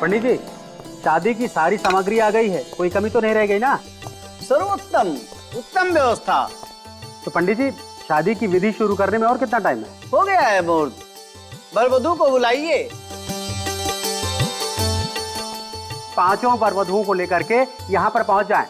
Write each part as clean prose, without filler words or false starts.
पंडित जी, शादी की सारी सामग्री आ गई है, कोई कमी तो नहीं रह गई ना? सर्वोत्तम, उत्तम व्यवस्था। तो पंडित जी, शादी की विधि शुरू करने में और कितना टाइम है? हो गया है मुहूर्त, वर वधू को बुलाइए। पांचों वर वधुओं को लेकर के यहाँ पर पहुंच जाएं।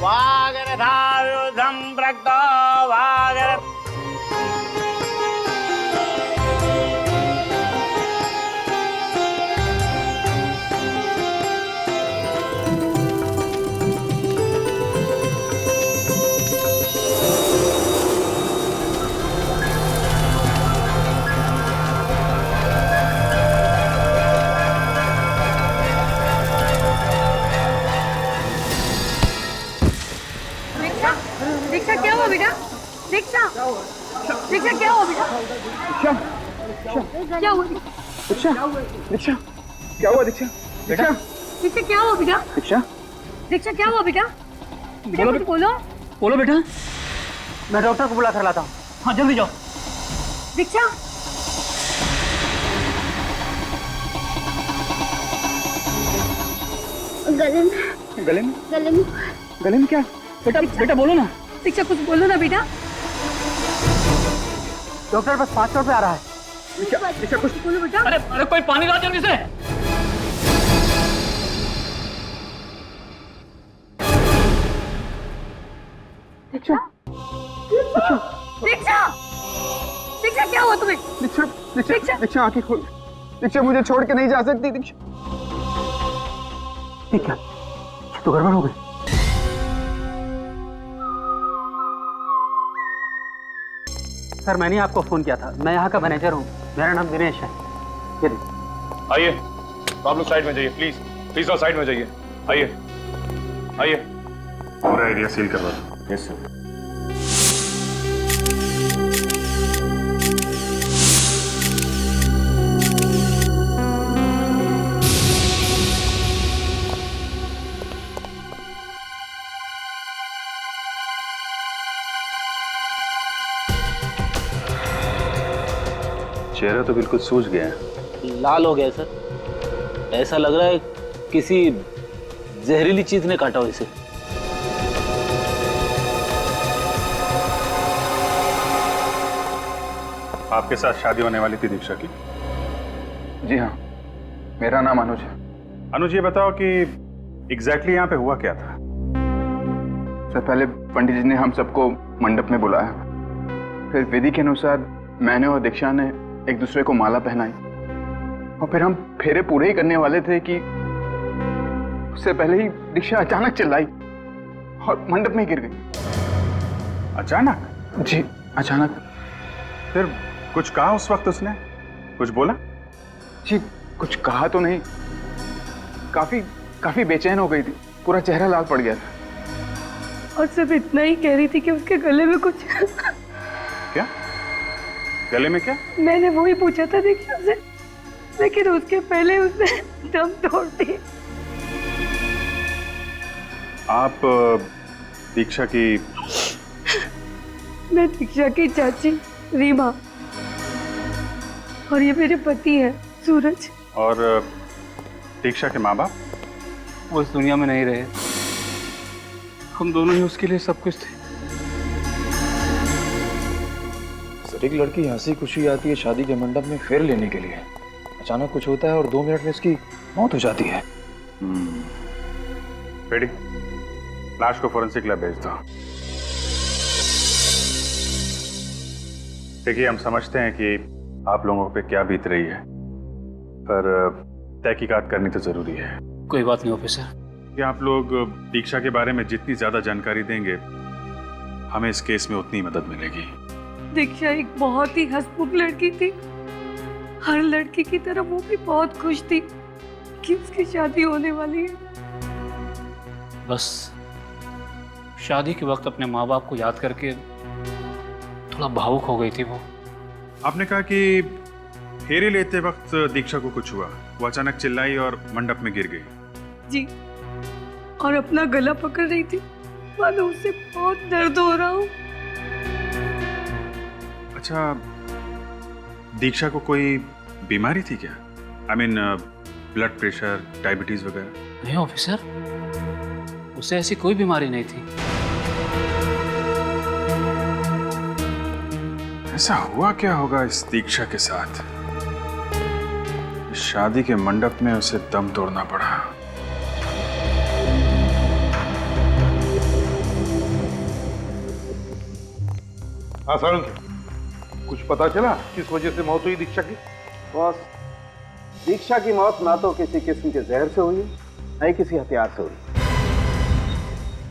वागरथायुधं प्रक्तो वागर। दीक्षा क्या हुआ बेटा? दीक्षा दीक्षा क्या हुआ बेटा? क्या हुआ? दीक्षा दीक्षा क्या हुआ? दीक्षा बेटा, दीक्षा क्या हुआ बेटा? दीक्षा दीक्षा क्या हुआ बेटा? बेटा कुछ बोलो। बोलो बेटा। मैं डॉक्टर को बुला कर लाता हूँ। हाँ जल्दी जाओ। दीक्षा गले में गले में गले में क्या? बेटा बेटा बोलो ना। दीक्षा कुछ बोलो ना बेटा। डॉक्टर बस 5 मिनट में आ रहा है। दीक्षा कुछ बोलो बेटा। अरे अरे कोई पानी ला जल्दी से। दीक्षा दीक्षा दीक्षा क्या हुआ तुम्हें? दीक्षा दीक्षा दीक्षा आंखें खोल। दीक्षा मुझे छोड़ के नहीं जा सकती। दीक्षा ठीक है, ये तो गड़बड़ हो गई। सर, मैंने आपको फोन किया था। मैं यहाँ का मैनेजर हूँ, मेरा नाम दिनेश है। ये देखिए। आइए, आप लोग साइड में जाइए, प्लीज प्लीज और साइड में जाइए। आइए आइए, पूरा एरिया सील करवा दो। Yes sir. चेहरा तो बिल्कुल सूज गया है। लाल हो गया सर, ऐसा लग रहा है किसी जहरीली चीज ने काटा हो इसे। आपके साथ शादी होने वाली थी दीक्षा की? जी हाँ, मेरा नाम अनुज है। अनुज, ये बताओ कि एग्जैक्टली यहाँ पे हुआ क्या था? सर, पहले पंडित जी ने हम सबको मंडप में बुलाया, फिर विधि के अनुसार मैंने और दीक्षा ने एक दूसरे को माला पहनाई, और फिर हम फेरे पूरे ही करने वाले थे कि उससे पहले ही दीक्षा अचानक चिल्लाई और मंडप में गिर गई। अचानक? जी अचानक। फिर कुछ कहा उस वक्त उसने? कुछ बोला? जी कुछ कहा तो नहीं, काफी बेचैन हो गई थी, पूरा चेहरा लाल पड़ गया था। और सिर्फ इतना ही कह रही थी कि उसके गले में कुछ। क्या गले में? क्या? मैंने वो ही पूछा था दीक्षा से, लेकिन उसके पहले उसने दम तोड़ दी। आप दीक्षा की? मैं दीक्षा की चाची रीमा, और ये मेरे पति हैं सूरज। और दीक्षा के माँ बाप? वो इस दुनिया में नहीं रहे, हम दोनों ही उसके लिए सब कुछ थे। सर, एक लड़की हंसी खुशी आती है शादी के मंडप में फेर लेने के लिए, अचानक कुछ होता है और 2 मिनट में इसकी मौत हो जाती है। रेडी, लाश को फोरेंसिक लैब भेज दो। देखिए, हम समझते हैं कि आप लोगों पे क्या बीत रही है, पर तहकीकात करनी तो जरूरी है। कोई बात नहीं ऑफिसर। कि आप लोग दीक्षा के बारे में जितनी ज्यादा जानकारी देंगे, हमें इस केस में उतनी मदद मिलेगी। दीक्षा एक बहुत ही हंसमुख लड़की थी, हर लड़की की तरह वो भी बहुत खुश थी कि उसकी शादी होने वाली है। बस शादी के वक्त अपने माँ बाप को याद करके थोड़ा भावुक हो गई थी वो। आपने कहा कि फेरी लेते वक्त दीक्षा को कुछ हुआ, वो अचानक चिल्लाई और मंडप में गिर गई। जी, और अपना गला पकड़ रही थी, मानो उससे बहुत दर्द हो रहा हो। अच्छा, दीक्षा को कोई बीमारी थी क्या? I mean blood pressure, diabetes वगैरह? नहीं ऑफिसर, उसे ऐसी कोई बीमारी नहीं थी। ऐसा हुआ क्या होगा इस दीक्षा के साथ? इस शादी के मंडप में उसे दम तोड़ना पड़ा। हाँ सारंग, कुछ पता चला किस वजह से मौत हुई दीक्षा की? बॉस, दीक्षा की मौत ना तो किसी किस्म के जहर से हुई, ना ही किसी हथियार से हुई।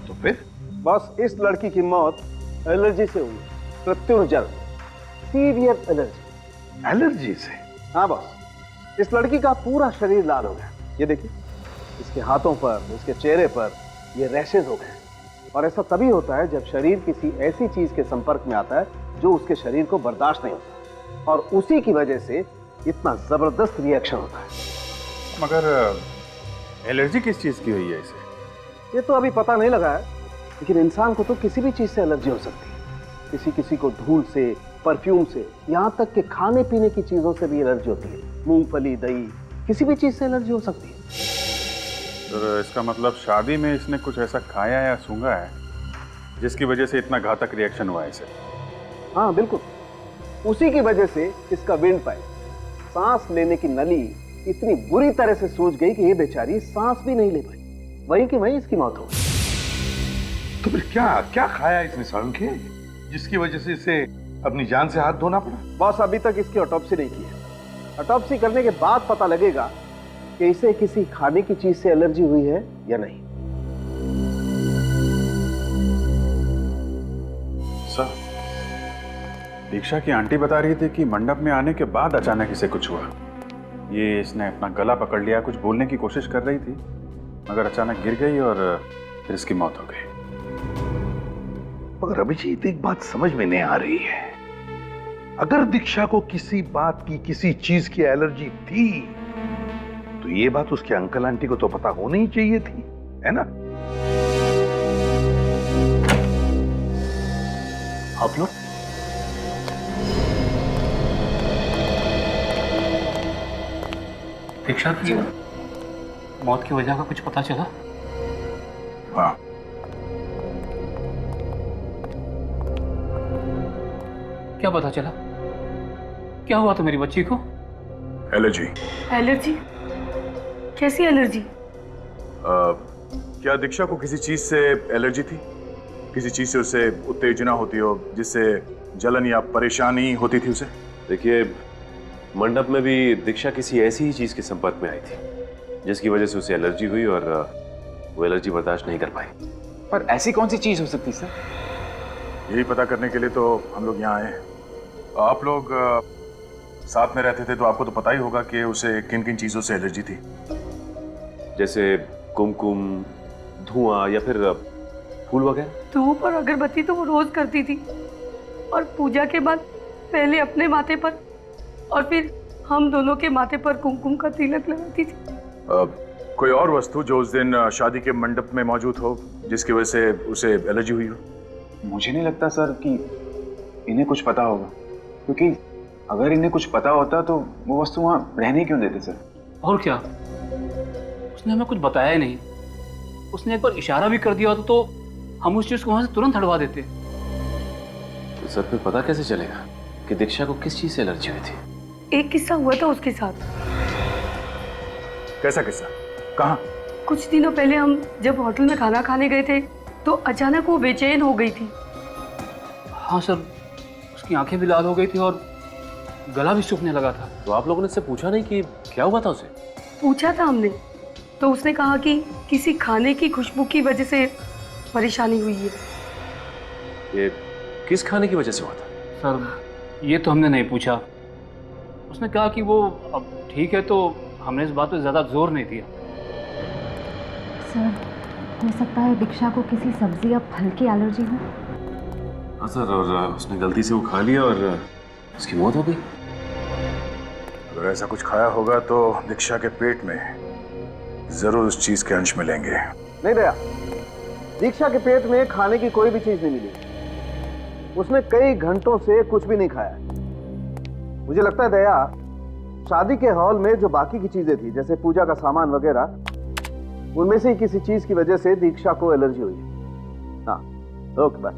तो फिर? बॉस, इस लड़की की मौत एलर्जी से हुई, प्रत्युर्जल, सीवियर एलर्जी। एलर्जी से? हाँ बॉस, इस लड़की का पूरा शरीर लाल हो गया। ये देखिए, इसके हाथों पर, इसके चेहरे पर ये रैशेज हो गए। और ऐसा तभी होता है जब शरीर किसी ऐसी चीज के संपर्क में आता है जो उसके शरीर को बर्दाश्त नहीं होता, और उसी की वजह से इतना जबरदस्त रिएक्शन होता है। मगर एलर्जी किस चीज की हुई है इसे? ये तो अभी पता नहीं लगा है, लेकिन इंसान को तो किसी भी चीज से एलर्जी हो सकती है। किसी किसी को धूल से, परफ्यूम से, यहाँ तक कि खाने पीने की चीजों से भी एलर्जी होती है। मूंगफली, दही, किसी भी चीज से एलर्जी हो सकती है। तो इसका मतलब शादी में इसने कुछ ऐसा खाया या सूंघा है जिसकी वजह से इतना घातक रिएक्शन हुआ है इसे? हाँ बिल्कुल, उसी की वजह से इसका विंड पाइप, सांस लेने की नली इतनी बुरी तरह से सूज गई कि ये बेचारी सांस भी नहीं ले पाई। वहीं की वहीं इसकी मौत हो गई। तो फिर क्या क्या खाया इसने सारंग के, जिसकी वजह से इसे अपनी जान से हाथ धोना पड़ा? बॉस, अभी तक इसकी ऑटोप्सी नहीं की है। ऑटोप्सी करने के बाद पता लगेगा कि इसे किसी खाने की चीज से एलर्जी हुई है या नहीं। सर, दीक्षा की आंटी बता रही थी कि मंडप में आने के बाद अचानक इसे कुछ हुआ। ये इसने अपना गला पकड़ लिया, कुछ बोलने की कोशिश कर रही थी, मगर अचानक गिर गई और फिर इसकी मौत हो गई। मगर अभिजीत, एक बात समझ में नहीं आ रही है। अगर दीक्षा को किसी बात की, किसी चीज की एलर्जी थी, तो ये बात उसके अंकल आंटी को तो पता होनी ही चाहिए थी, है ना? आप लोग दीक्षा की मौत की वजह का कुछ पता चला? हाँ, क्या पता चला? क्या हुआ था मेरी बच्ची को? एलर्जी। एलर्जी? कैसी एलर्जी? क्या दीक्षा को किसी चीज से एलर्जी थी? किसी चीज से उसे उत्तेजना होती हो, जिससे जलन या परेशानी होती थी उसे? देखिए, मंडप में भी दीक्षा किसी ऐसी ही चीज के संपर्क में आई थी जिसकी वजह से उसे एलर्जी हुई और वो एलर्जी बर्दाश्त नहीं कर पाई। पर ऐसी कौन सी चीज हो सकती सर? यही पता करने के लिए तो हम लोग यहाँ आए हैं। आप लोग साथ में रहते थे तो आपको तो पता ही होगा कि उसे किन किन चीजों से एलर्जी थी। जैसे कुमकुम, धुआं या फिर फूल वगैरह। धूप और अगरबत्ती तो वो रोज करती थी, और पूजा के बाद पहले अपने माथे पर और फिर हम दोनों के माथे पर कुमकुम का तिलक लगाती थी। कोई और वस्तु जो उस दिन शादी के मंडप में मौजूद हो जिसकी वजह से उसे एलर्जी हुई हो? मुझे नहीं लगता सर कि इन्हें कुछ पता होगा, क्योंकि अगर इन्हें कुछ पता होता तो वो वस्तु वहाँ रहने क्यों देते सर? और क्या, उसने हमें कुछ बताया ही नहीं। उसने एक बार इशारा भी कर दिया होता तो हम उस चीज को वहां से तुरंत हटवा देते। तो सर फिर पता कैसे चलेगा कि दीक्षा को किस चीज से एलर्जी हुई थी? एक किस्सा हुआ था उसके साथ। कैसा किस्सा? कहाँ? कुछ दिनों पहले हम जब होटल में खाना खाने गए थे तो अचानक वो बेचैन हो गई थी। हाँ सर, उसकी आंखें भी लाल हो गई थी और गला भी सूखने लगा था। तो आप लोगों ने उससे पूछा नहीं कि क्या हुआ था उसे? पूछा था हमने, तो उसने कहा कि किसी खाने की खुशबू की वजह से परेशानी हुई है। ये किस खाने की वजह से हुआ था? सर ये तो हमने नहीं पूछा। उसने कहा कि वो अब ठीक है, तो हमने इस बात पे ज़्यादा जोर नहीं दिया। सर, हो सकता है दीक्षा को किसी सब्जी या फल की एलर्जी हो। हाँ सर, और उसने गलती से वो खा लिया और उसकी मौत हो गई। अगर ऐसा कुछ खाया होगा तो दीक्षा के पेट में जरूर उस चीज के अंश मिलेंगे। नहीं दया, दीक्षा के पेट में खाने की कोई भी चीज नहीं मिली। उसने कई घंटों से कुछ भी नहीं खाया। मुझे लगता है दया, शादी के हॉल में जो बाकी की चीजें थी जैसे पूजा का सामान वगैरह, उनमें से किसी चीज की वजह से दीक्षा को एलर्जी हुई है। हाँ, ओके बाय।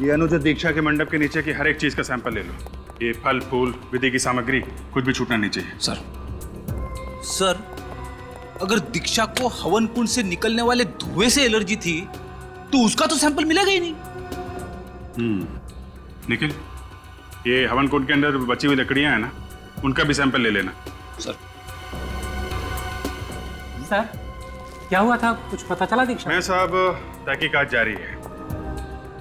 ये अनुज, दीक्षा के मंडप के नीचे की हर एक चीज का सैंपल ले लो। ये फल फूल विधि की सामग्री कुछ भी छूटना नहीं चाहिए। सर, अगर दीक्षा को हवन कुंड से निकलने वाले धुएं से एलर्जी थी तो उसका तो सैंपल मिलेगा ही नहीं। निखिल, ये हवन कुंड के अंदर बची हुई लकड़ियां हैं ना, उनका भी सैंपल ले लेना। सर क्या हुआ था, कुछ पता चला दीक्षा? मैं साहब, तहकीकात जारी है।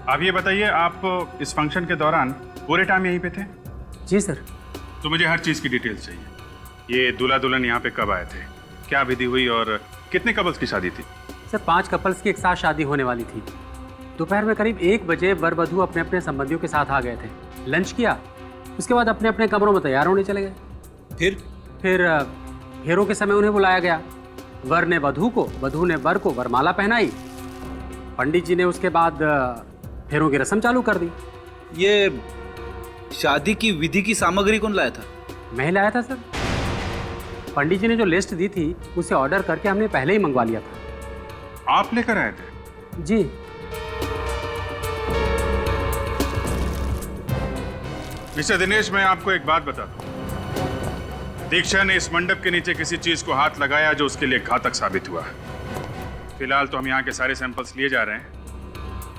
आप ये बताइए, आप इस फंक्शन के दौरान पूरे टाइम यहीं पे थे? जी सर। तो मुझे हर चीज की डिटेल्स चाहिए। ये दूल्हा दुल्हन यहाँ पे कब आए थे, क्या विधि हुई और कितने कपल्स की शादी थी? सर 5 कपल्स की एक साथ शादी होने वाली थी। दोपहर में करीब 1 बजे वर वधू अपने अपने संबंधियों के साथ आ गए थे, लंच किया, उसके बाद अपने अपने कमरों में तैयार होने चले गए। फिर फेरों के समय उन्हें बुलाया गया। वर ने वधू को, वधू ने वर को वरमाला पहनाई। पंडित जी ने उसके बाद फेरों की रस्म चालू कर दी। ये शादी की विधि की सामग्री कौन लाया था? मैं ही लाया था सर। पंडित जी ने जो लिस्ट दी थी उसे ऑर्डर करके हमने पहले ही मंगवा लिया था। आप लेकर आए थे? जी। मिस्टर दिनेश, मैं आपको एक बात बता दूं। दीक्षा ने इस मंडप के नीचे किसी चीज को हाथ लगाया जो उसके लिए घातक साबित हुआ। फिलहाल तो हम यहाँ के सारे सैंपल्स लिए जा रहे हैं,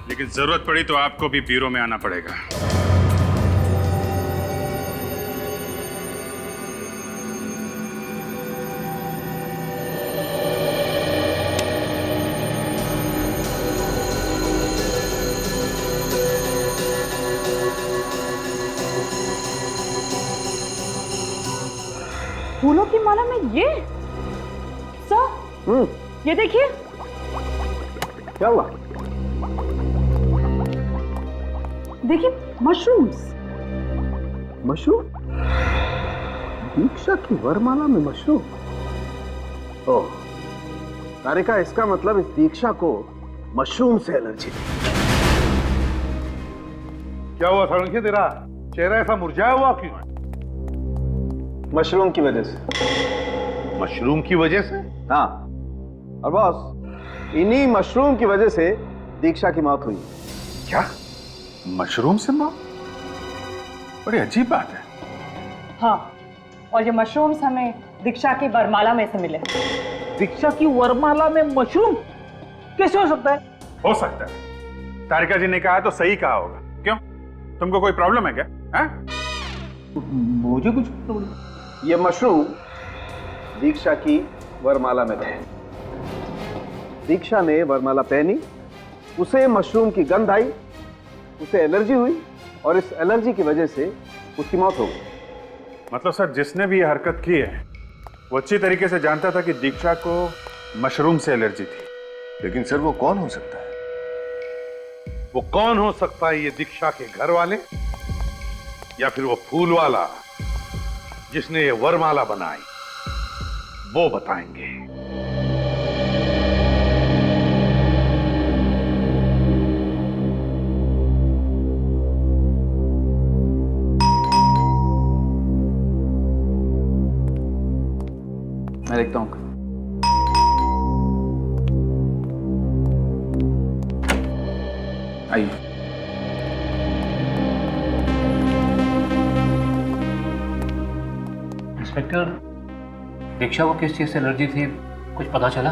लेकिन जरूरत पड़ी तो आपको भी ब्यूरो में आना पड़ेगा। फूलों की माला में ये सर, ये देखिए। क्या हुआ? देखिए, मशरूम्स। मशरूम? दीक्षा की वरमाला में मशरूम? ओह, तारिका, इसका मतलब इस दीक्षा को मशरूम से एलर्जी थी। क्या हुआ सारंगी, तेरा चेहरा ऐसा मुरझाया हुआ क्यों है? मशरूम की वजह से। मशरूम की वजह से? हाँ, और बॉस, इन्हीं मशरूम की वजह से दीक्षा की मौत हुई। क्या मशरूम से मौत? बड़ी अजीब बात है। हाँ, और ये मशरूम्स हमें दीक्षा की वरमाला में से मिले। दीक्षा की वरमाला में मशरूम कैसे हो सकता है? हो सकता है। तारिका जी ने कहा तो सही कहा होगा। क्यों, तुमको कोई प्रॉब्लम है क्या? मुझे कुछ प्रॉब्लम? ये मशरूम दीक्षा की वरमाला में थे। दीक्षा ने वरमाला पहनी, उसे मशरूम की गंध आई, उसे एलर्जी हुई और इस एलर्जी की वजह से उसकी मौत हो गई। मतलब सर, जिसने भी ये हरकत की है वो अच्छी तरीके से जानता था कि दीक्षा को मशरूम से एलर्जी थी। लेकिन सर, वो कौन हो सकता है? वो कौन हो सकता है? ये दीक्षा के घर वाले या फिर वो फूल वाला जिसने ये वरमाला बनाई? वो बताएंगे। मैं देखता हूँ। आइए। इंस्पेक्टर, दीक्षा को किस चीज से एलर्जी थी, कुछ पता चला?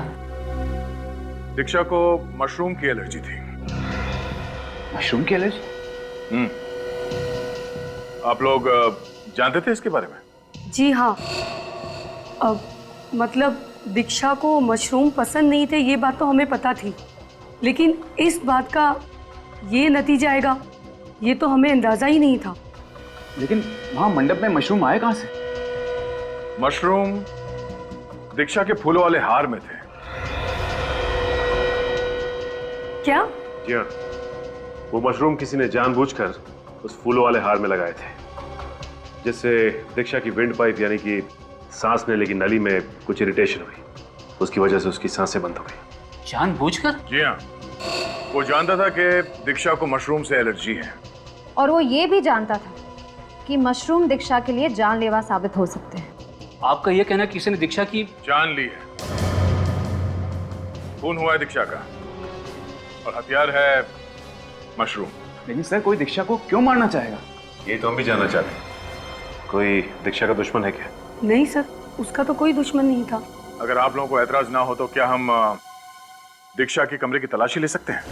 दीक्षा को मशरूम की एलर्जी थी। मशरूम की एलर्जी? आप लोग जानते थे इसके बारे में? जी हाँ, अब मतलब दीक्षा को मशरूम पसंद नहीं थे, ये बात तो हमें पता थी, लेकिन इस बात का ये नतीजा आएगा ये तो हमें अंदाजा ही नहीं था। लेकिन वहां मंडप में मशरूम आए कहां से? मशरूम दीक्षा के फूलों वाले हार में थे। क्या? जी हाँ, वो मशरूम किसी ने जानबूझकर उस फूलों वाले हार में लगाए थे। जिससे दीक्षा की विंड पाइप यानी कि सांस लेने की नली में कुछ इरिटेशन हुई, उसकी वजह से उसकी सांसें बंद हो गई। जानबूझकर? जी हाँ, वो जानता था कि दीक्षा को मशरूम से एलर्जी है। और वो ये भी जानता था कि मशरूम दीक्षा के लिए जानलेवा साबित हो सकते हैं। आपका यह कहना किसी ने दीक्षा की जान ली है। खून हुआ है दीक्षा का और हथियार है मशरूम। लेकिन सर कोई दीक्षा को क्यों मारना चाहेगा? ये तो हम भी जानना चाहते हैं। कोई दीक्षा का दुश्मन है क्या? नहीं सर, उसका तो कोई दुश्मन नहीं था। अगर आप लोगों को ऐतराज ना हो तो क्या हम दीक्षा के कमरे की तलाशी ले सकते हैं?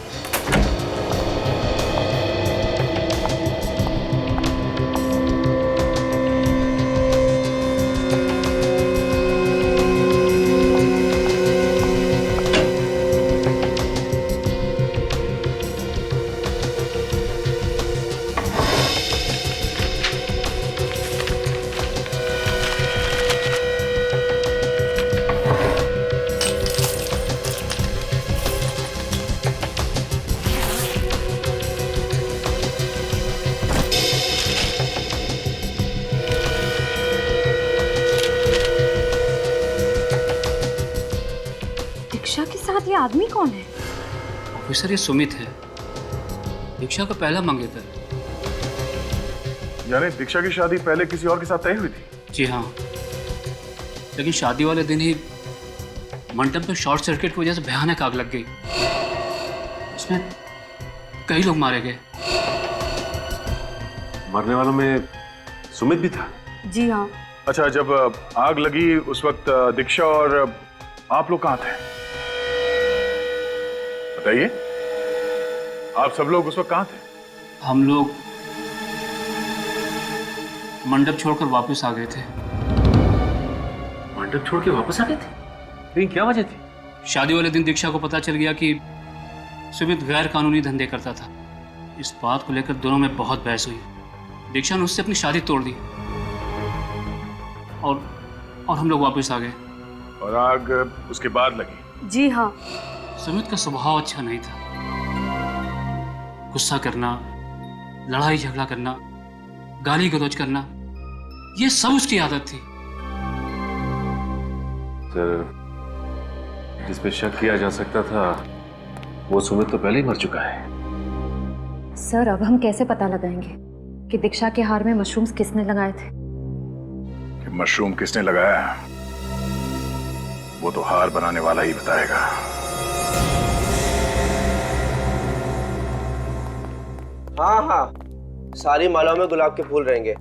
दीक्षा के साथ ये आदमी कौन है? ऑफिसर, ये सुमित है, दीक्षा का पहला मंगेतर। यानी दीक्षा की शादी पहले किसी और के साथ तय हुई थी? जी हाँ, लेकिन शादी वाले दिन ही मंडप में शॉर्ट सर्किट की वजह से भयानक आग लग गई। उसमें कई लोग मारे गए। मरने वालों में सुमित भी था? जी हाँ। अच्छा, जब आग लगी उस वक्त दीक्षा और आप लोग कहाँ थे? बताइए, आप सब लोग उस वक्त कहाँ थे? हम लोग मंडप छोड़कर वापस आ गए थे। मंडप छोड़ के वापस आ गए थे? लेकिन क्या वजह थी? शादी वाले दिन दीक्षा को पता चल गया कि सुमित गैर कानूनी धंधे करता था। इस बात को लेकर दोनों में बहुत बहस हुई। दीक्षा ने उससे अपनी शादी तोड़ दी और हम लोग वापस आ गए। और आग उसके बाद लगी? जी हाँ। सुमित का स्वभाव अच्छा नहीं था। गुस्सा करना, लड़ाई झगड़ा करना, गाली गलौज करना, ये सब उसकी आदत थी। सर, जिस पे शक किया जा सकता था वो सुमित तो पहले ही मर चुका है। सर, अब हम कैसे पता लगाएंगे कि दीक्षा के हार में मशरूम्स किसने लगाए थे? कि मशरूम किसने लगाया वो तो हार बनाने वाला ही बताएगा। हाँ हाँ, सारी मालाओं में गुलाब के फूल रहेंगे,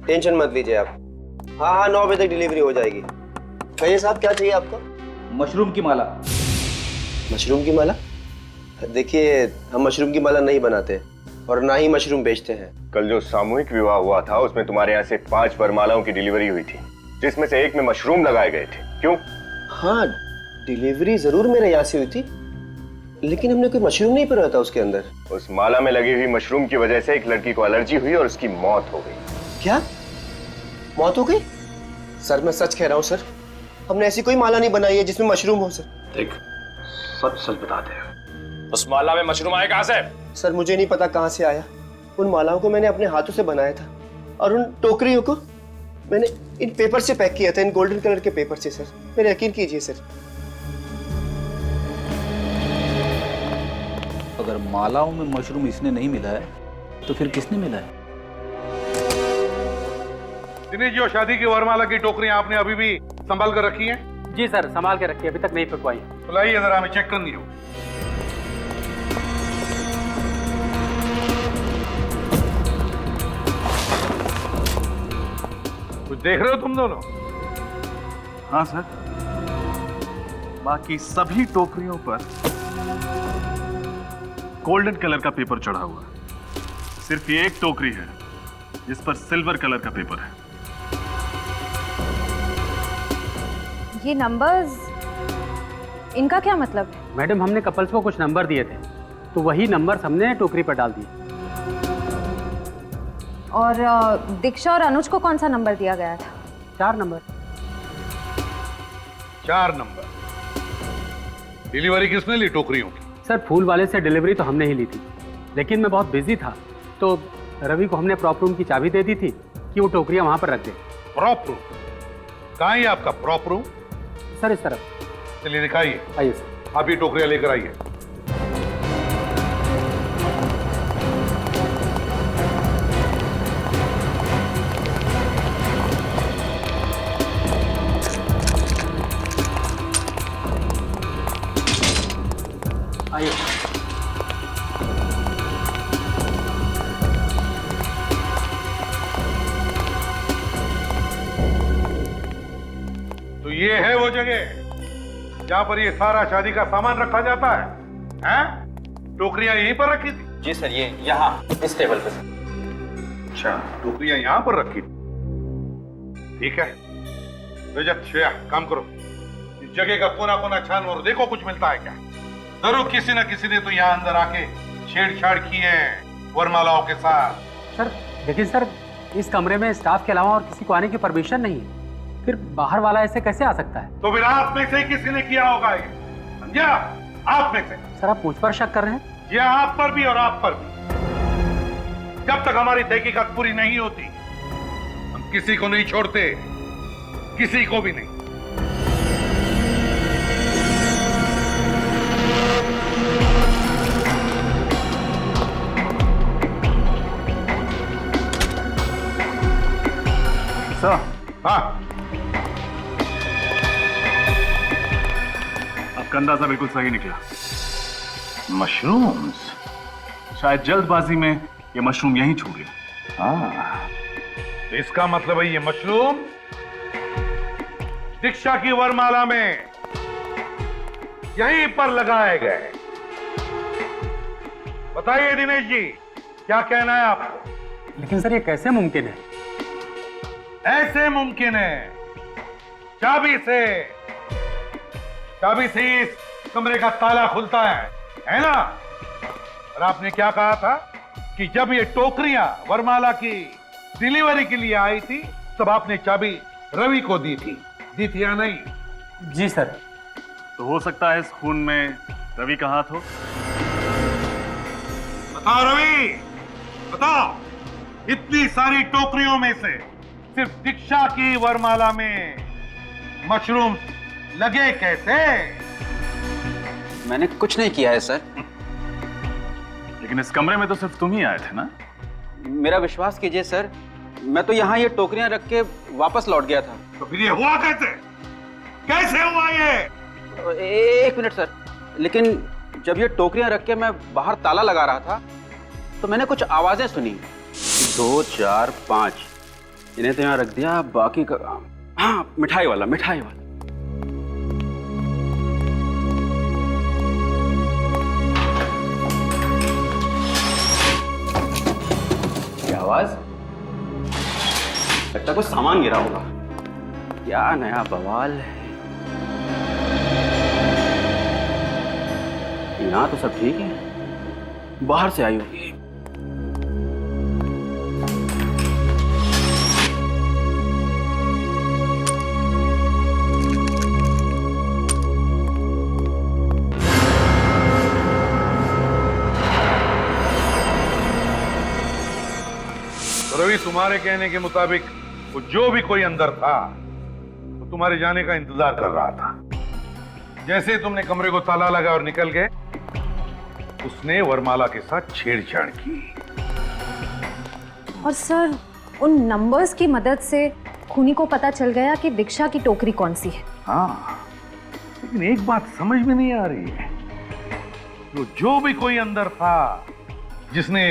टेंशन मत लीजिए आप। हाँ हाँ, 9 बजे तक डिलीवरी हो जाएगी। भैया साहब, क्या चाहिए आपको? मशरूम की माला। मशरूम की माला? देखिए, हम मशरूम की माला नहीं बनाते और ना ही मशरूम बेचते हैं। कल जो सामूहिक विवाह हुआ था उसमें तुम्हारे यहाँ से 5 वरमालाओं की डिलीवरी हुई थी, जिसमें से एक में मशरूम लगाए गए थे। क्यों? हाँ, डिलीवरी जरूर मेरे यहाँ से हुई थी, लेकिन हमने कोई मशरूम नहीं पिरोया था उसके अंदर। उस माला में लगी हुई मशरूम की वजह से एक लड़की को एलर्जी हुई और उसकी मौत हो गई। क्या? मौत हो गई? सर, मैं सच कह रहा हूँ सर, हमने ऐसी कोई माला नहीं बनाई है जिसमें मशरूम हो सर। देख, सच सच बता दे, उस माला में मशरूम आए कहाँ से? सर, मुझे नहीं पता कहाँ से आया। उन मालाओं को मैंने अपने हाथों से बनाया था और उन टोकरियों को मैंने इन पेपर से पैक किया था, इन गोल्डन कलर के पेपर से सर। मेरे यकीन कीजिए सर। अगर मालाओं में मशरूम इसने नहीं मिला है तो फिर किसने मिला है? दिनेश जी, और शादी की वरमाला की टोकरियां आपने अभी भी संभाल कर रखी हैं? जी सर, संभाल के रखिए, अभी तक नहीं फेंकवाई। बुलाइए जरा, हमें चेक करनी हो। कुछ देख रहे हो तुम दोनों? हाँ सर, बाकी सभी टोकरियों पर गोल्डन कलर का पेपर चढ़ा हुआ है। सिर्फ ये एक टोकरी है जिस पर सिल्वर कलर का पेपर है। ये नंबर्स, इनका क्या मतलब है? मैडम, हमने कपल्स को कुछ नंबर दिए थे, तो वही नंबर्स हमने टोकरी पर डाल दिए। और दीक्षा और अनुज को कौन सा नंबर दिया गया था? 4 नंबर। 4 नंबर। डिलीवरी किसने ली टोकरियों की? सर, फूल वाले से डिलीवरी तो हमने ही ली थी, लेकिन मैं बहुत बिजी था तो रवि को हमने प्रॉपर रूम की चाबी दे दी थी कि वो टोकरियां वहां पर रख दे। Prop room? कहाँ है आपका प्रॉप रूम? सर इस तरफ। चलिए दिखाइए। आइए सर। आप ये टोकरियां लेकर आइए। आइए। तो ये है वो जगह जहां पर ये सारा शादी का सामान रखा जाता है? हैं? टोकरियां यहीं पर रखी थी? जी सर, ये यहाँ इस टेबल पे। अच्छा, टोकरियां यहां पर रखी थी। ठीक है रजत, श्रेया, काम करो। इस जगह का कोना कोना छान और देखो कुछ मिलता है क्या। जरूर किसी न किसी ने तो यहाँ अंदर आके छेड़छाड़ की है वरमालाओं के साथ। सर लेकिन सर, इस कमरे में स्टाफ के अलावा और किसी को आने की परमिशन नहीं है, फिर बाहर वाला ऐसे कैसे आ सकता है? तो फिर आप में से ही किसी ने किया होगा ये, समझा? आप में से। सर आप मुझ पर शक कर रहे हैं? ये आप पर भी और आप पर भी। जब तक हमारी तहकीकात पूरी नहीं होती हम किसी को नहीं छोड़ते, किसी को भी नहीं। सर, हाँ, आपका अंदाजा बिल्कुल सही निकला। मशरूम्स। शायद जल्दबाजी में ये मशरूम यहीं छूट गया। हाँ, तो इसका मतलब है ये मशरूम दीक्षा की वरमाला में यहीं पर लगाए गए। बताइए दिनेश जी, क्या कहना है आपको? लेकिन सर ये कैसे मुमकिन है? ऐसे मुमकिन है, चाबी से इस कमरे का ताला खुलता है ना? और आपने क्या कहा था कि जब ये टोकरियां वरमाला की डिलीवरी के लिए आई थी तब आपने चाबी रवि को दी थी या नहीं? जी सर। तो हो सकता है इस खून में रवि का हाथ हो। बताओ रवि, बताओ, इतनी सारी टोकरियों में से सिर्फ दीक्षा की वरमाला में मशरूम लगे कैसे? मैंने कुछ नहीं किया है सर। लेकिन इस कमरे में तो सिर्फ तुम ही आए थे ना? मेरा विश्वास कीजिए सर, मैं तो यहाँ ये टोकरियां रख के वापस लौट गया था। तो फिर ये हुआ कैसे? कैसे हुआ ये? एक मिनट सर, लेकिन जब ये टोकरियां रख के मैं बाहर ताला लगा रहा था तो मैंने कुछ आवाजें सुनी। 2 4 5 इन्हें तो यहाँ रख दिया, बाकी का हाँ मिठाई वाला। क्या आवाज? लगता कुछ सामान गिरा होगा। क्या नया बवाल है। यहाँ तो सब ठीक है, बाहर से आई होगी। रवि, तुम्हारे कहने के मुताबिक वो जो भी कोई अंदर था वो तुम्हारे जाने का इंतजार कर रहा था। जैसे तुमने कमरे को ताला लगा और निकल गए, उसने वरमाला के साथ छेड़छाड़ की। और सर, उन नंबर्स की मदद से खूनी को पता चल गया कि दीक्षा की टोकरी कौन सी है। हाँ, लेकिन एक बात समझ में नहीं आ रही है, जो भी कोई अंदर था जिसने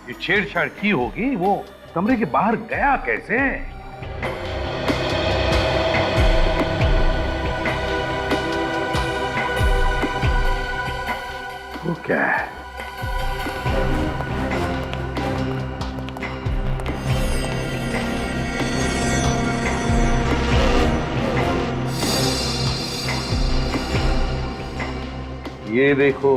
ये छेड़छाड़ की होगी, वो कमरे के बाहर गया कैसे? वो क्या है? ये देखो,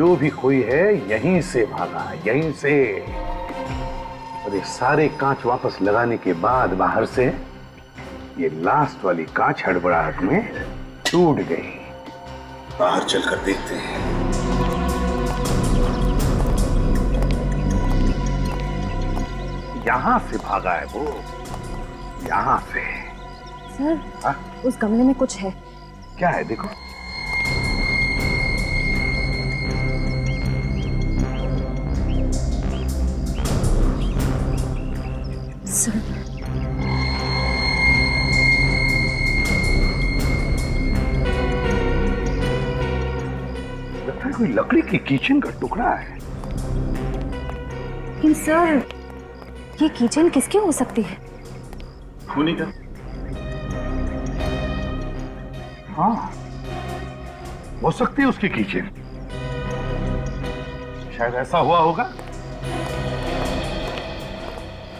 जो भी कोई है यहीं से भागा है, यहीं से। और ये सारे कांच वापस लगाने के बाद बाहर से ये लास्ट वाली कांच हड़बड़ाहट में टूट गई। बाहर चलकर देखते हैं। यहां से भागा है वो, यहां से। सर हा? उस गमले में कुछ है। क्या है देखो। सर लगता है कोई लकड़ी की किचन का टुकड़ा है। लेकिन सर ये किचन किसकी हो सकती है? खूनी का। हाँ, हो सकती है उसकी किचन। शायद ऐसा हुआ होगा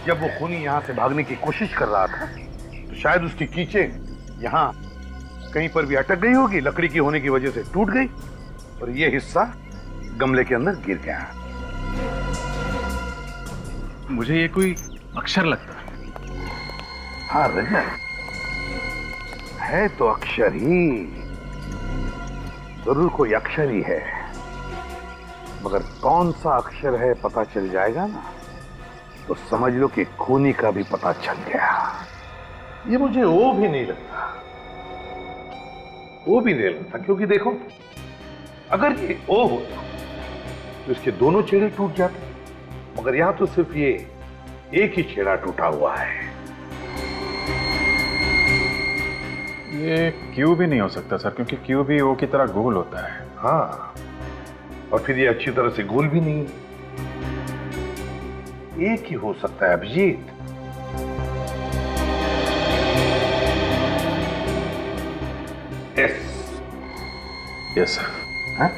जब वो खूनी यहां से भागने की कोशिश कर रहा था तो शायद उसकी कीचेन यहां कहीं पर भी अटक गई होगी, लकड़ी की होने की वजह से टूट गई और ये हिस्सा गमले के अंदर गिर गया। मुझे ये कोई अक्षर लगता है। हाँ रजत, है तो अक्षर ही, जरूर कोई अक्षर ही है, मगर कौन सा अक्षर है पता चल जाएगा ना तो समझ लो कि खूनी का भी पता चल गया। ये मुझे वो भी नहीं लगता, वो भी नहीं लगता, क्योंकि देखो अगर ये ओ होता तो इसके दोनों छेड़े टूट जाते, मगर यहां तो सिर्फ ये एक ही छेड़ा टूटा हुआ है। ये क्यू भी नहीं हो सकता सर, क्योंकि क्यू भी ओ की तरह गोल होता है। हाँ, और फिर ये अच्छी तरह से गोल भी नहीं, एक ही हो सकता है अभिजीत। एस। Yes sir. हाँ?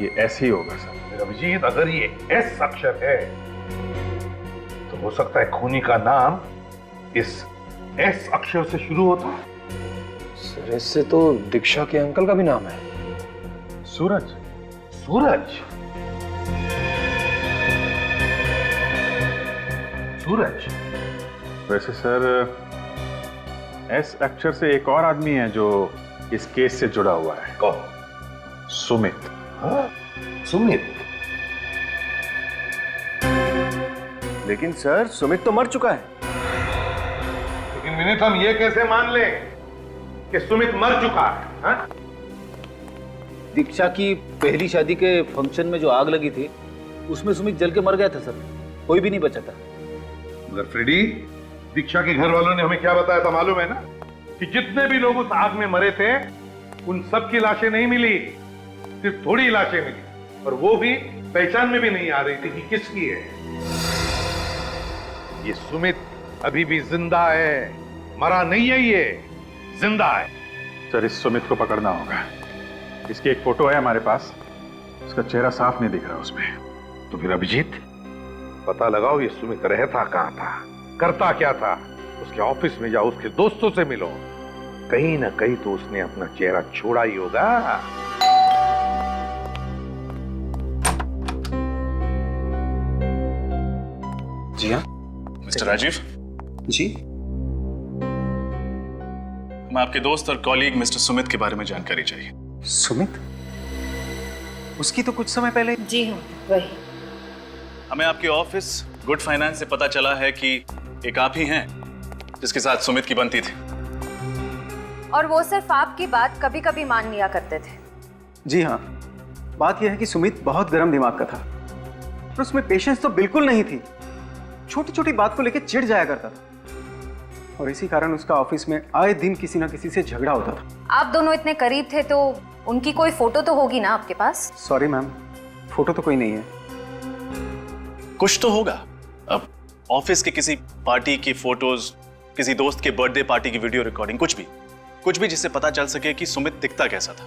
ये एस ही होगा सर। अभिजीत, अगर ये एस अक्षर है तो हो सकता है खूनी का नाम इस एस अक्षर से शुरू होता है। सर इससे तो दीक्षा के अंकल का भी नाम है, सूरज। सूरज। सूरज। वैसे सर एस अक्षर से एक और आदमी है जो इस केस से जुड़ा हुआ है। कौन? सुमित। हाँ, सुमित। लेकिन सर सुमित तो मर चुका है। लेकिन विनीत, हम ये कैसे मान लें कि सुमित मर चुका है? हाँ? दीक्षा की पहली शादी के फंक्शन में जो आग लगी थी उसमें सुमित जल के मर गया था सर, कोई भी नहीं बचा था। मगर फ्रेडी, दीक्षा के घर वालों ने हमें क्या बताया था मालूम है ना, कि जितने भी लोग उस आग में मरे थे उन सब की लाशें नहीं मिली, सिर्फ थोड़ी लाशें मिली, और वो भी पहचान में भी नहीं आ रही थी कि किसकी है। ये सुमित अभी भी जिंदा है, मरा नहीं है, ये जिंदा है। सर इस सुमित को पकड़ना होगा। इसकी एक फोटो है हमारे पास, इसका चेहरा साफ नहीं दिख रहा उसमें। तो फिर अभिजीत, पता लगाओ ये सुमित रहता कहां था, करता क्या था। उसके ऑफिस में जाओ, उसके दोस्तों से मिलो, कहीं ना कहीं तो उसने अपना चेहरा छोड़ा ही होगा। जी हाँ। मिस्टर राजीव जी, मैं आपके दोस्त और कॉलीग मिस्टर सुमित के बारे में जानकारी चाहिए। सुमित? उसकी तो कुछ समय पहले। जी हाँ वही। हमें आपके ऑफिस गुड फाइनेंस से पता चला है कि एक आप ही हैं जिसके साथ सुमित की बनती थी। और वो सिर्फ आपकी बात कभी कभी मान लिया करते थे। जी हाँ, बात यह है कि सुमित बहुत गर्म दिमाग का था और उसमें पेशेंस तो बिल्कुल नहीं थी। छोटी छोटी बात को लेकर चिढ़ जाया करता था और इसी कारण उसका ऑफिस में आए दिन किसी ना किसी से झगड़ा होता था। आप दोनों इतने करीब थे तो उनकी कोई फोटो तो होगी ना आपके पास? सॉरी मैम, फोटो तो कोई नहीं है। कुछ तो होगा। अब ऑफिस के किसी पार्टी की फोटोज, किसी दोस्त के बर्थडे पार्टी की वीडियो रिकॉर्डिंग, कुछ भी जिससे पता चल सके कि सुमित दिखता कैसा था।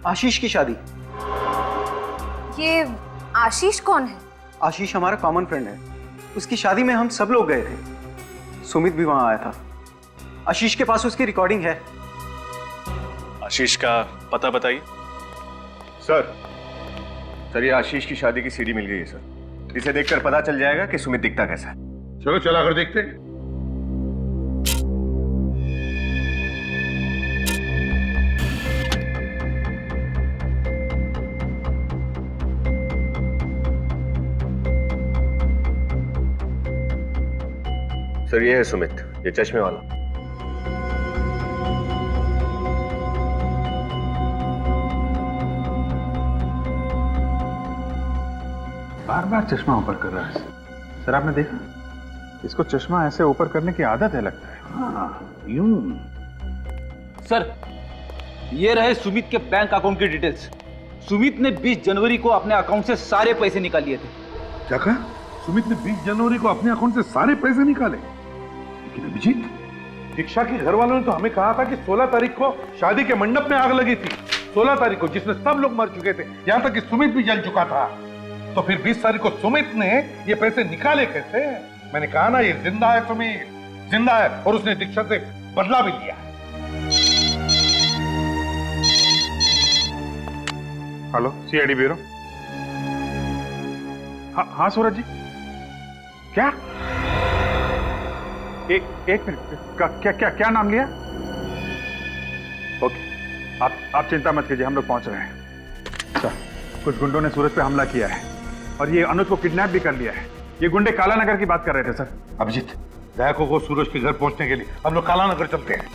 आशीष की शादी। ये आशीष कौन है? आशीष हमारा कॉमन फ्रेंड है, उसकी शादी में हम सब लोग गए थे, सुमित भी वहां आया था। आशीष के पास उसकी रिकॉर्डिंग है। आशीष का पता बताइए। सर ये आशीष की शादी की सीडी मिल गई है सर। इसे देखकर पता चल जाएगा कि सुमित दिखता कैसा है। चलो चला कर देखते हैं। सर ये है सुमित, ये चश्मे वाला। बार बार चश्मा ऊपर कर रहा है सर, आपने देखा? इसको चश्मा ऐसे ऊपर करने की आदत है लगता है। हाँ यूं। सर ये रहे सुमित के बैंक अकाउंट की डिटेल्स। सुमित ने 20 जनवरी को अपने अकाउंट से सारे पैसे निकाल लिए थे। क्या कहा? सुमित ने 20 जनवरी को अपने अकाउंट से सारे पैसे निकाले? लेकिन अभिजीत, दीक्षा के घर वालों ने तो हमें कहा था कि 16 तारीख को शादी के मंडप में आग लगी थी। 16 तारीख को, जिसमें सब लोग मर चुके थे, यहां तक कि सुमित भी जल चुका था। तो फिर 20 तारीख को सुमित ने ये पैसे निकाले कैसे? मैंने कहा ना, ये जिंदा है सुमित, जिंदा है, और उसने दीक्षा से बदला भी लिया है। Hello, CID bureau. हाँ सूरज जी, क्या? एक मिनट, क्या नाम लिया? ओके, आप चिंता मत कीजिए, हम लोग पहुंच रहे हैं। सर, कुछ गुंडों ने सूरज पे हमला किया है और ये अनुज को किडनैप भी कर लिया है। ये गुंडे काला नगर की बात कर रहे थे सर। अभिजीत, दयाको को सूरज के घर पहुंचने के लिए हम लोग काला नगर चलते हैं।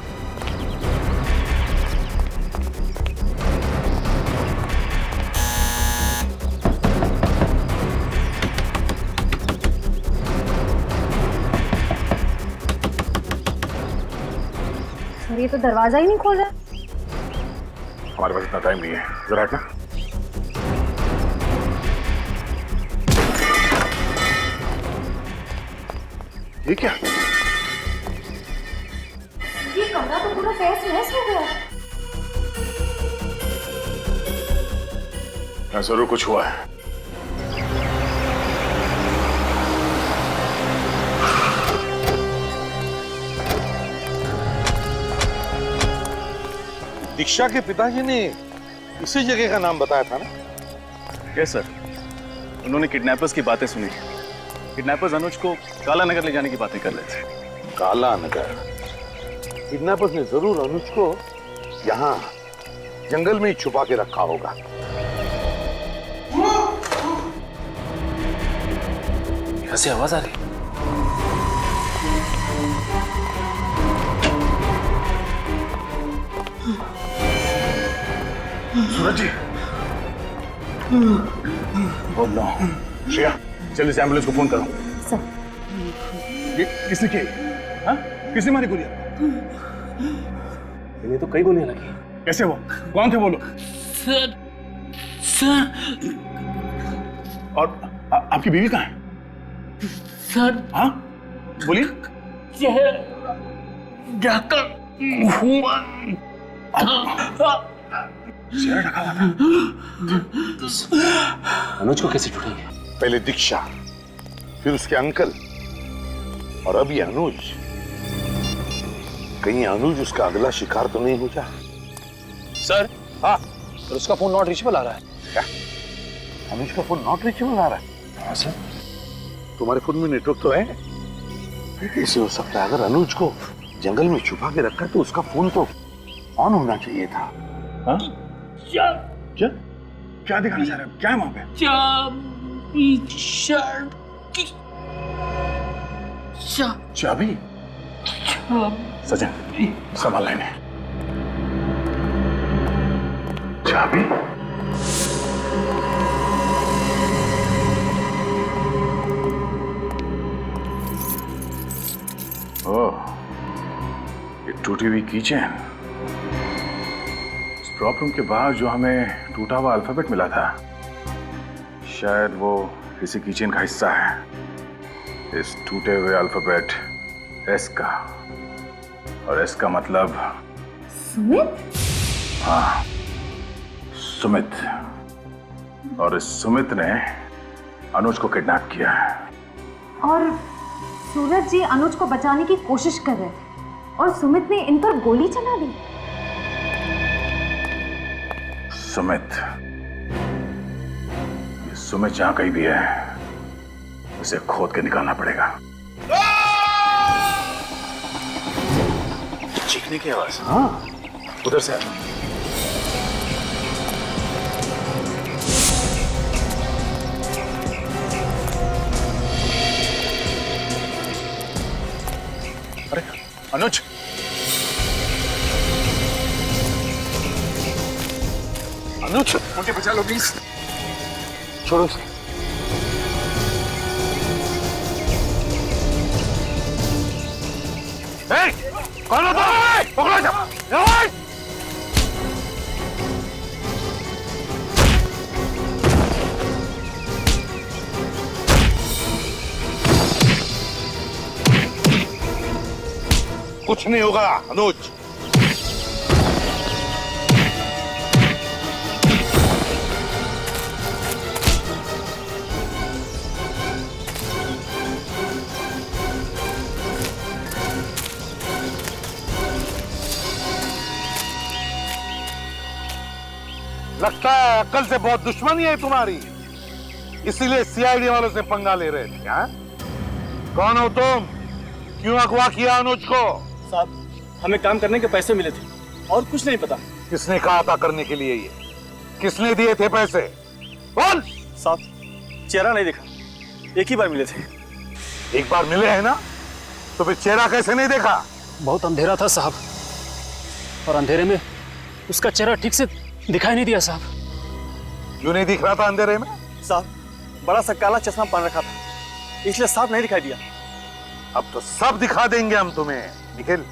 सर ये तो दरवाजा ही नहीं खोल रहा। हमारे पास इतना टाइम नहीं है, जरा हटना। ये क्या? ये कमरा तो पूरा तहस नहस हो गया। जरूर कुछ हुआ है। दीक्षा के पिताजी ने इसी जगह का नाम बताया था ना? यस सर, उन्होंने किडनैपर्स की बातें सुनी। किडनैपर्स अनुज को काला नगर ले जाने की बातें कर रहे थे। काला नगर? किडनैपर्स ने जरूर अनुज को यहाँ जंगल में ही छुपा के रखा होगा। यहाँ से आवाज आ रही। सूरज जी, ओह नो। श्रेया, जल्दी से एम्बुलेंस को फोन करो। सर, ये किसने की? हाँ? किसने मारी गोलियां? इन्हें तो कई गोलियां लगी। कैसे वो? कौन थे वो लोग? सर और आपकी बीवी कहाँ है? सर, हाँ बोलिए। ढका हुआ चेहरा ढका हुआ था। अनुज को कैसे ढूंढेंगे? पहले दीक्षा, फिर उसके अंकल, और अब ये अनुज। कहीं अनुज उसका अगला शिकार तो नहीं हो जाए? सर, हाँ, और उसका फोन नॉट रीचेबल आ रहा है। क्या? अनुज का फोन नॉट रीचेबल आ रहा है? हाँ सर। तुम्हारे फोन में नेटवर्क तो है? कैसे हो सकता है? अगर अनुज को जंगल में छुपा के रखा तो उसका फोन तो ऑन होना चाहिए था। हाँ? क्या दिखाना चाह रहे हो? क्या है वहां पे? चाबी? सजन, संभाल लेने। चाबी? ओह, ये टूटी हुई कीचेन। इस प्रॉप रूम के बाहर जो हमें टूटा हुआ अल्फाबेट मिला था, शायद वो किसी कीचेन का हिस्सा है। इस टूटे हुए अल्फाबेट एस का, और एस का मतलब सुमित? हाँ, सुमित। और इस सुमित ने अनुज को किडनैप किया है। और सूरज जी अनुज को बचाने की कोशिश कर रहे थे और सुमित ने इन पर गोली चला दी। सुमित, ये सुमित जहां कहीं भी है उसे खोद के निकालना पड़ेगा। चीखने की आवाज। हाँ, उधर से आ। अरे अनुज, अनुज, मुझे बचा लो प्लीज। छोड़ो उसे। कौन होता है? पकड़ो इसे। कुछ नहीं होगा अनुज। लगता है अक्ल से बहुत दुश्मनी है तुम्हारी, इसीलिए सीआईडी वालों से पंगा ले रहे थे। हाँ? कौन हो तुम? क्यों अगवा किया अनुज को? साहब, हमें काम करने के पैसे मिले थे और कुछ नहीं पता। किसने कहा था करने के लिए? ये किसने दिए थे पैसे? बोल। साहब, चेहरा नहीं देखा, एक ही बार मिले थे। एक बार मिले हैं ना, तो फिर चेहरा कैसे नहीं देखा? बहुत अंधेरा था साहब, और अंधेरे में उसका चेहरा ठीक से दिखाई नहीं दिया साहब। क्यों नहीं दिख रहा था अंधेरे में? साहब, बड़ा सा काला चश्मा पहन रखा था, इसलिए साफ नहीं दिखाई दिया। अब तो सब दिखा देंगे हम तुम्हें। निखिल,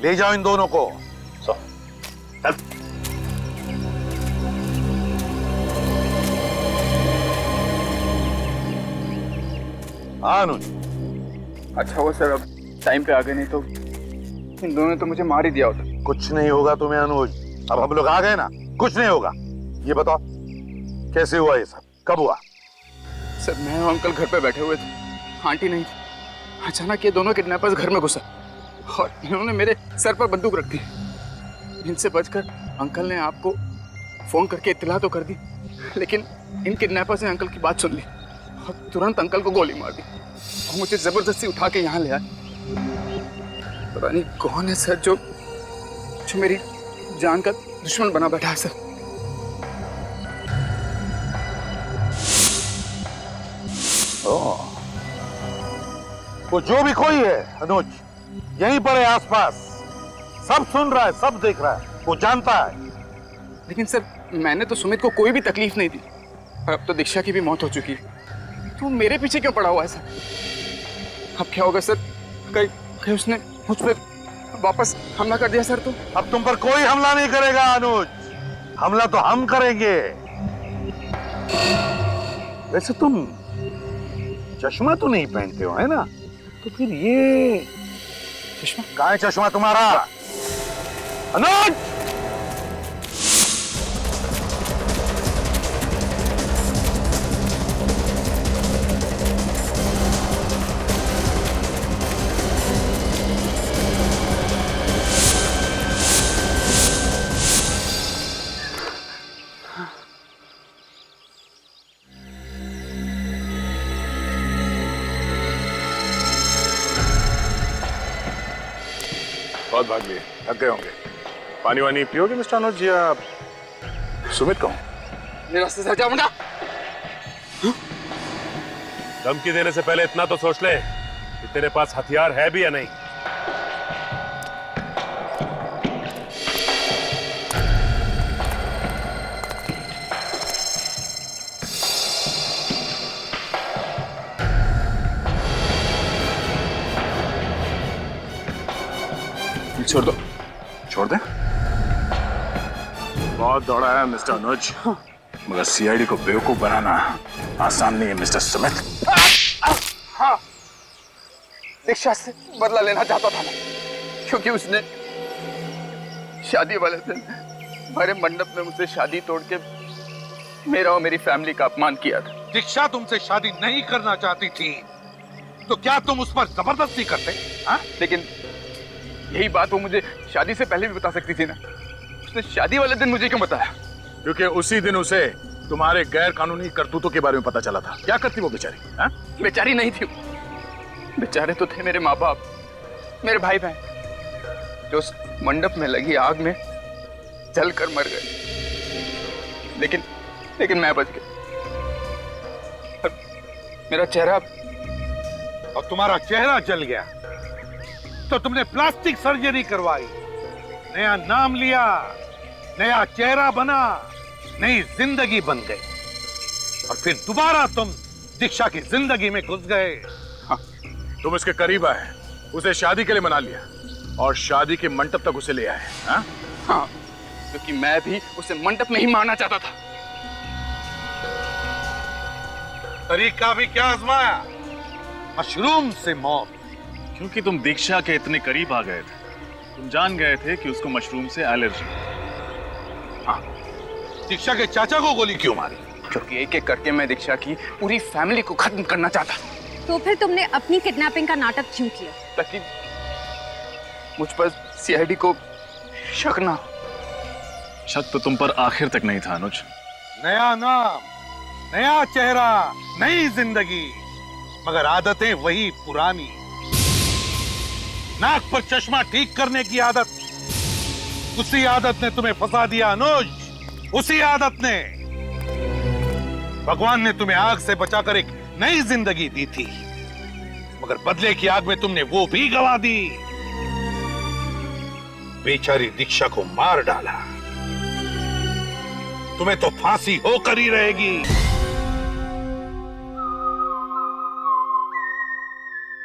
ले जाओ इन दोनों को। चल। हाँ अनुज। अच्छा हुआ सर, अब टाइम पे आ गए, नहीं तो इन दोनों ने तो मुझे मार ही दिया होता। कुछ नहीं होगा तुम्हें अनुज, अब हम लोग आ गए ना, कुछ नहीं होगा। ये बताओ कैसे हुआ ये सब, कब हुआ? सर, मैं और अंकल घर पे बैठे हुए थे, आंटी नहीं थी। अचानक ये दोनों किडनैपर्स घर में घुसा और इन्होंने मेरे सर पर बंदूक रख दी। इनसे बचकर अंकल ने आपको फोन करके इत्तला तो कर दी, लेकिन इन किडनैपर्स ने अंकल की बात सुन ली और तुरंत अंकल को गोली मार दी और मुझे जबरदस्ती उठा के यहाँ ले आए। पता नहीं कौन है सर जो मेरी जान का दुश्मन बना बैठा है सर। वो जो भी कोई है अनुज, यहीं पर है आसपास, सब सुन रहा है, सब देख रहा है, वो जानता है। लेकिन सर, मैंने तो सुमित को कोई भी तकलीफ नहीं दी और अब तो दीक्षा की भी मौत हो चुकी है, तो मेरे पीछे क्यों पड़ा हुआ है सर? अब क्या होगा सर? कहीं उसने मुझ पर वापस हमला कर दिया सर तो? अब तुम पर कोई हमला नहीं करेगा अनुज, हमला तो हम करेंगे। वैसे तुम चश्मा तो नहीं पहनते हो, है ना? तो फिर ये चश्मा कहाँ है? चश्मा तुम्हारा अनुज? बहुत भाग लिए, थक गए होंगे। पानी वानी पियोगे मिस्टर अनुज, या सुमित कहूं? मेरे रास्ते से हटा मुंडा। धमकी देने से पहले इतना तो सोच ले कि तेरे पास हथियार है भी या नहीं। छोड़ दो। छोड़ दे? बहुत दौड़ा है मिस्टर अनुज, मगर सीआईडी को बेवकूफ बनाना आसान नहीं है मिस्टर सुमित। दीक्षा से बदला लेना चाहता था मैं, क्योंकि उसने शादी वाले दिन हमारे मंडप में मुझसे शादी तोड़ के मेरा और मेरी फैमिली का अपमान किया था। दीक्षा तुमसे शादी नहीं करना चाहती थी, तो क्या तुम उस पर जबरदस्ती करते? हाँ? लेकिन यही बात वो मुझे शादी से पहले भी बता सकती थी ना। उसने शादी वाले दिन मुझे क्यों बताया? क्योंकि उसी दिन उसे तुम्हारे गैर कानूनी करतूतों के बारे में पता चला था। क्या करती वो बेचारी? हाँ? बेचारी नहीं थी, बेचारे तो थे मेरे माँ बाप, मेरे भाई बहन, जो उस मंडप में लगी आग में जलकर मर गए। लेकिन मैं बच गया। मेरा चेहरा, और तुम्हारा चेहरा जल गया तो तुमने प्लास्टिक सर्जरी करवाई, नया नाम लिया, नया चेहरा बना, नई जिंदगी बन गई, और फिर दोबारा तुम दीक्षा की जिंदगी में घुस गए। हाँ, तुम इसके करीब आए, उसे शादी के लिए मना लिया और शादी के मंडप तक उसे ले आए। हाँ? हाँ, क्योंकि मैं भी उसे मंडप में ही मारना चाहता था। तरीका भी क्या आजमाया? मशरूम से मौत। क्योंकि तुम दीक्षा के इतने करीब आ गए थे, तुम जान गए थे कि उसको मशरूम से एलर्जी। हाँ, दीक्षा के चाचा को गोली क्यों मारी? क्योंकि एक एक करके मैं दीक्षा की पूरी फैमिली को खत्म करना चाहता। तो फिर तुमने अपनी किडनैपिंग का नाटक क्यों किया? ताकि मुझ पर सीआईडी को शक ना हो। शक तो तुम पर आखिर तक नहीं था अनुज। नया नाम, नया चेहरा, नई जिंदगी, मगर आदतें वही पुरानी। नाक पर चश्मा ठीक करने की आदत, उसी आदत ने तुम्हें फंसा दिया अनुज, उसी आदत ने। भगवान ने तुम्हें आग से बचाकर एक नई जिंदगी दी थी, मगर बदले की आग में तुमने वो भी गंवा दी। बेचारी दीक्षा को मार डाला, तुम्हें तो फांसी होकर ही रहेगी।